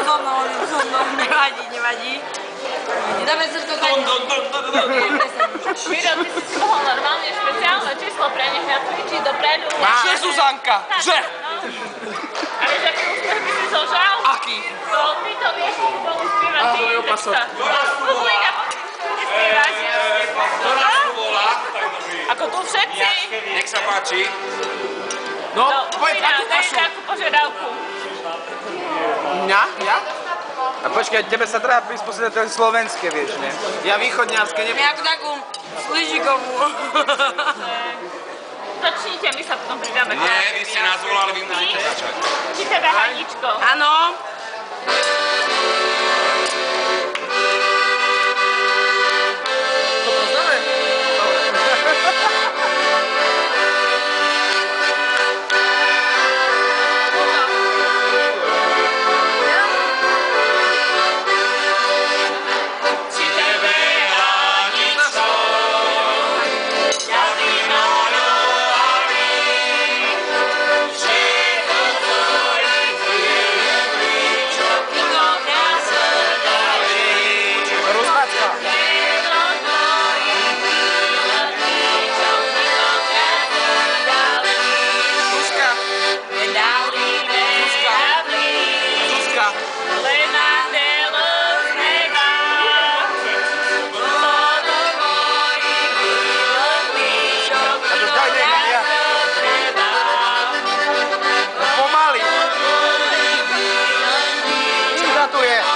so mnou, nevadí. Dáme srdko pani. Miro, ty si mohol normálne špeciálne číslo pre nich natvičiť dopredu. Že, Zuzanka, že? A vieš, aký úspech by si zožal? Aký? To ty to vieš spolu spievať. To je opasok. Buzlíka, spievať. To nás tu volá. Ako tu všetci. Nech sa páči. No, poď, daj takú požiadavku. Mňa? Ja? A počkaj, tebe sa treba prispôsobiť ten slovenské, vieš, ne? Ja východňarské Nejakú takú slížikovú. Začnite, my sa potom pridáme. Nie, vy ste nás volali, vy musíte začať. Či teda Haničko. Áno. To poznáme? Pomaly. Čo tu je?